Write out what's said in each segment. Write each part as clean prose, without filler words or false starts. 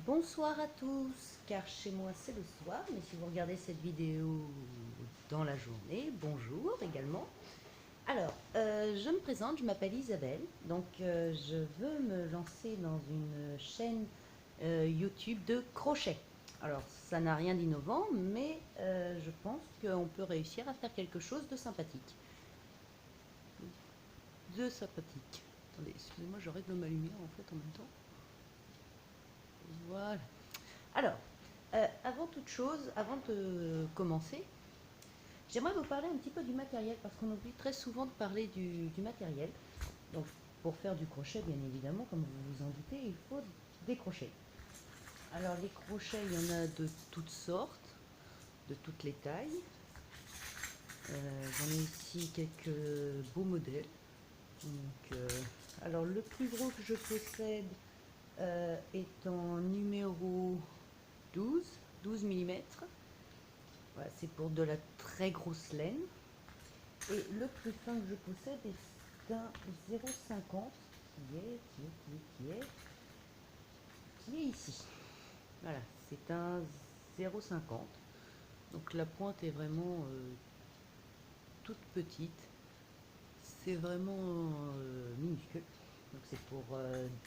Bonsoir à tous, car chez moi c'est le soir, mais si vous regardez cette vidéo dans la journée, bonjour également. Alors, je me présente, je m'appelle Isabelle, donc je veux me lancer dans une chaîne YouTube de crochet. Alors, ça n'a rien d'innovant, mais je pense qu'on peut réussir à faire quelque chose de sympathique. Attendez, excusez-moi, je règle ma lumière en fait en même temps. Voilà. Alors, avant toute chose, avant de commencer, j'aimerais vous parler un petit peu du matériel parce qu'on oublie très souvent de parler du matériel. Donc, pour faire du crochet, bien évidemment, comme vous vous en doutez, il faut des crochets. Alors, les crochets, il y en a de toutes sortes, de toutes les tailles. J'en ai ici quelques beaux modèles. Donc, alors, le plus gros que je possède est en numéro 12 mm. Voilà, c'est pour de la très grosse laine. Et le plus fin que je possède est un 0,50 qui est ici. Voilà, c'est un 0,50. Donc la pointe est vraiment toute petite. C'est vraiment minuscule. Donc c'est pour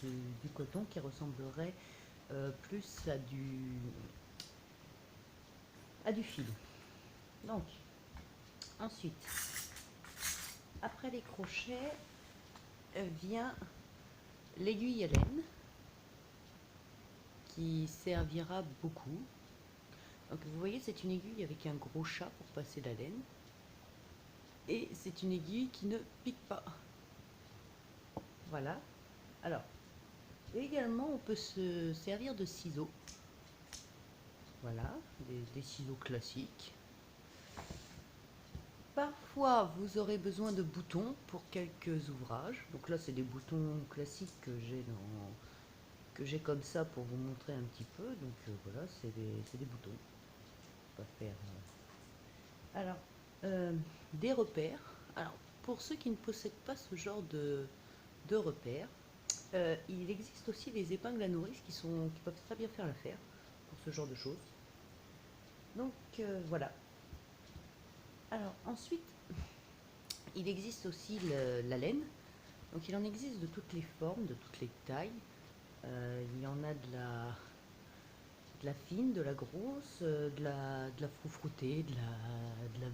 du coton qui ressemblerait plus à du fil. Donc, ensuite, après les crochets, vient l'aiguille à laine qui servira beaucoup. Donc vous voyez, c'est une aiguille avec un gros chat pour passer la laine. Et c'est une aiguille qui ne pique pas. Voilà. Alors, également, on peut se servir de ciseaux. Voilà, des ciseaux classiques. Parfois, vous aurez besoin de boutons pour quelques ouvrages. Donc là, c'est des boutons classiques que j'ai comme ça pour vous montrer un petit peu. Donc voilà, c'est des boutons. On va faire. Alors, des repères. Alors, pour ceux qui ne possèdent pas ce genre de repères, il existe aussi les épingles à nourrice qui peuvent très bien faire l'affaire pour ce genre de choses. Donc voilà. Alors ensuite, il existe aussi la laine. Donc il en existe de toutes les formes, de toutes les tailles. Il y en a de la fine, de la grosse, de la froufroutée, de la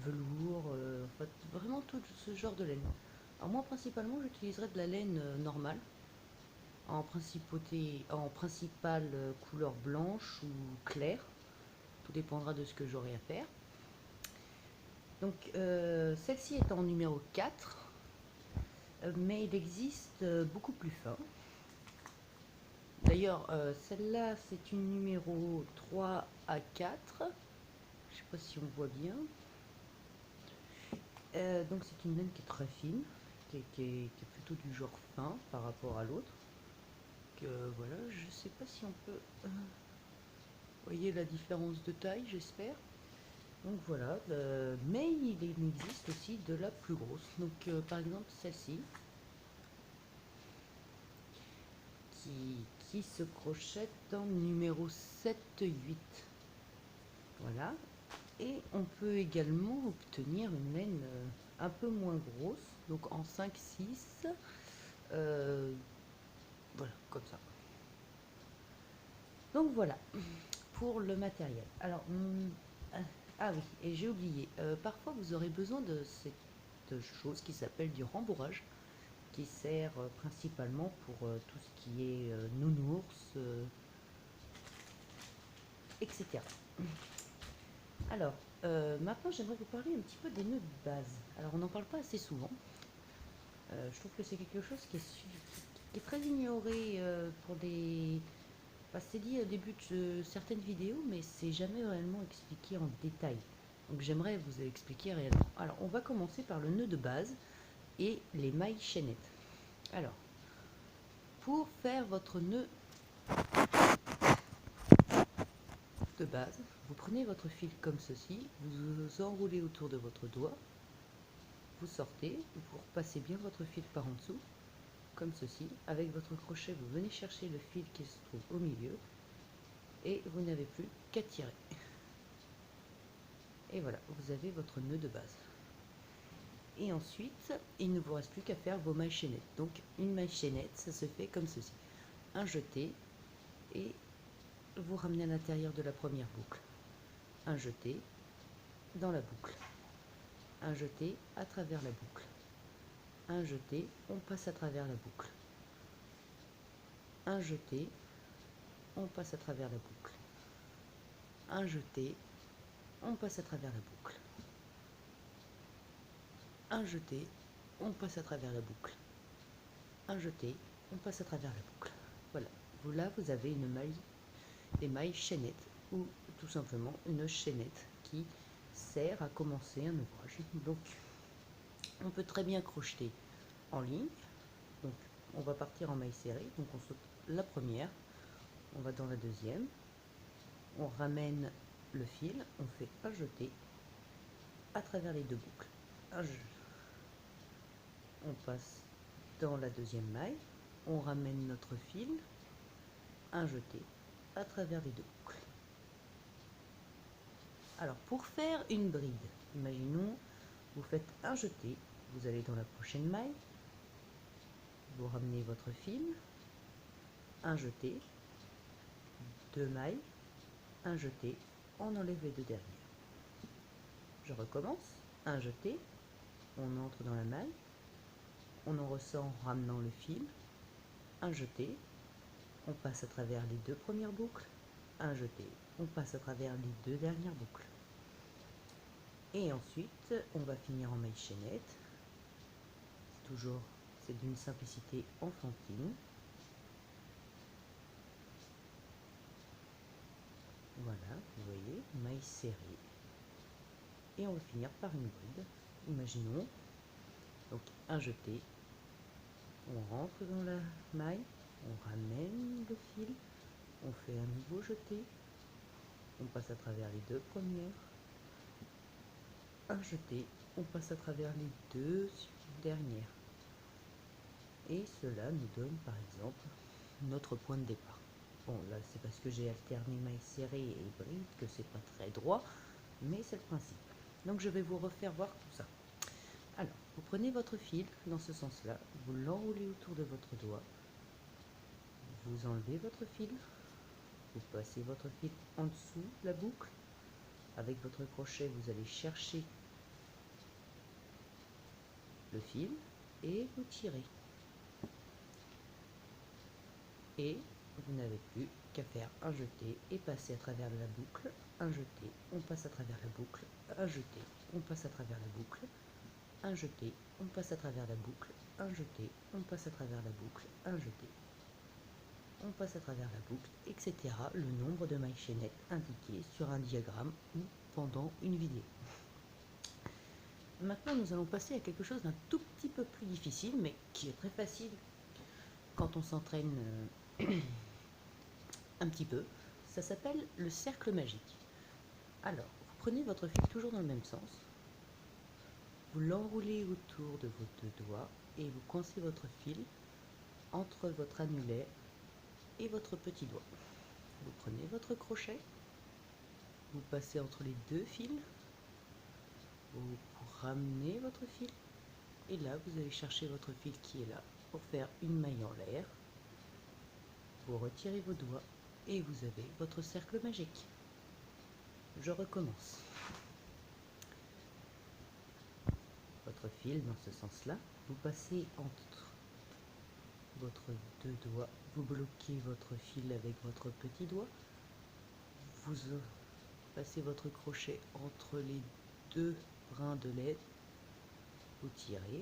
velours, en fait, vraiment tout ce genre de laine. Alors moi principalement j'utiliserai de la laine normale, en principale couleur blanche ou claire. Tout dépendra de ce que j'aurai à faire. Donc celle-ci est en numéro 4, mais il existe beaucoup plus fin. D'ailleurs, celle-là, c'est une numéro 3 à 4. Je ne sais pas si on voit bien. Donc c'est une laine qui est très fine, qui est plutôt du genre fin par rapport à l'autre. Voilà, je ne sais pas si on peut... voyez la différence de taille, j'espère. Donc voilà, mais il existe aussi de la plus grosse. Donc par exemple celle-ci, qui se crochette en numéro 7-8. Voilà. Et on peut également obtenir une laine un peu moins grosse, donc en 5-6. Voilà, comme ça. Donc voilà, pour le matériel. Alors, ah oui, et j'ai oublié, parfois vous aurez besoin de cette chose qui s'appelle du rembourrage, qui sert principalement pour tout ce qui est nounours, etc. Alors, maintenant j'aimerais vous parler un petit peu des nœuds de base. Alors on n'en parle pas assez souvent. Je trouve que c'est quelque chose qui est très ignoré pour des... Enfin, c'est dit au début de certaines vidéos, mais c'est jamais réellement expliqué en détail. Donc j'aimerais vous expliquer réellement. Alors on va commencer par le nœud de base et les mailles chaînettes. Alors, pour faire votre nœud de base, vous prenez votre fil comme ceci, vous enroulez autour de votre doigt, vous sortez, vous repassez bien votre fil par en dessous, comme ceci. Avec votre crochet, vous venez chercher le fil qui se trouve au milieu et vous n'avez plus qu'à tirer. Et voilà, vous avez votre nœud de base. Et ensuite, il ne vous reste plus qu'à faire vos mailles chaînettes. Donc une maille chaînette, ça se fait comme ceci. Un jeté et vous ramenez à l'intérieur de la première boucle. Un jeté dans la boucle. Un jeté à travers la boucle. Un jeté, on passe à travers la boucle. Un jeté, on passe à travers la boucle. Un jeté, on passe à travers la boucle. Un jeté, on passe à travers la boucle. Un jeté, on passe à travers la boucle. Voilà, là vous avez une maille, des mailles chaînettes ou tout simplement une chaînette qui sert à commencer un ouvrage. Donc on peut très bien crocheter en ligne. Donc on va partir en maille serrée, donc on saute la première, on va dans la deuxième, on ramène le fil, on fait un jeté à travers les deux boucles. On passe dans la deuxième maille, on ramène notre fil, un jeté à travers les deux boucles. Alors pour faire une bride, imaginons vous faites un jeté, vous allez dans la prochaine maille, vous ramenez votre fil, un jeté, deux mailles, un jeté, on enlève les deux dernières. Je recommence, un jeté, on entre dans la maille, on en ressort en ramenant le fil, un jeté, on passe à travers les deux premières boucles, un jeté, on passe à travers les deux dernières boucles. Et ensuite, on va finir en maille chaînette. C'est d'une simplicité enfantine. Voilà, vous voyez, maille serrée. Et on va finir par une bride. Imaginons, donc un jeté, on rentre dans la maille, on ramène le fil, on fait un nouveau jeté, on passe à travers les deux premières, un jeté, on passe à travers les deux dernières. Et cela nous donne par exemple notre point de départ. Bon là c'est parce que j'ai alterné maille serrée et bride que c'est pas très droit, mais c'est le principe. Donc je vais vous refaire voir tout ça. Alors, vous prenez votre fil dans ce sens-là, vous l'enroulez autour de votre doigt, vous enlevez votre fil, vous passez votre fil en dessous la boucle, avec votre crochet vous allez chercher le fil et vous tirez. Et vous n'avez plus qu'à faire un jeté et passer à travers la boucle, un jeté, on passe à travers la boucle, un jeté, on passe à travers la boucle, un jeté, on passe à travers la boucle, un jeté, on passe à travers la boucle, un jeté, on passe à travers la boucle, etc. Le nombre de mailles chaînettes indiqué sur un diagramme ou pendant une vidéo. Maintenant, nous allons passer à quelque chose d'un tout petit peu plus difficile, mais qui est très facile quand on s'entraîne un petit peu. Ça s'appelle le cercle magique. Alors, vous prenez votre fil toujours dans le même sens, vous l'enroulez autour de vos deux doigts et vous coincez votre fil entre votre annulaire et votre petit doigt. Vous prenez votre crochet, vous passez entre les deux fils, vous ramenez votre fil et là vous allez chercher votre fil qui est là pour faire une maille en l'air. Vous retirez vos doigts et vous avez votre cercle magique. Je recommence. Votre fil dans ce sens-là, vous passez entre votre deux doigts, vous bloquez votre fil avec votre petit doigt, vous passez votre crochet entre les deux brins de lait, vous tirez,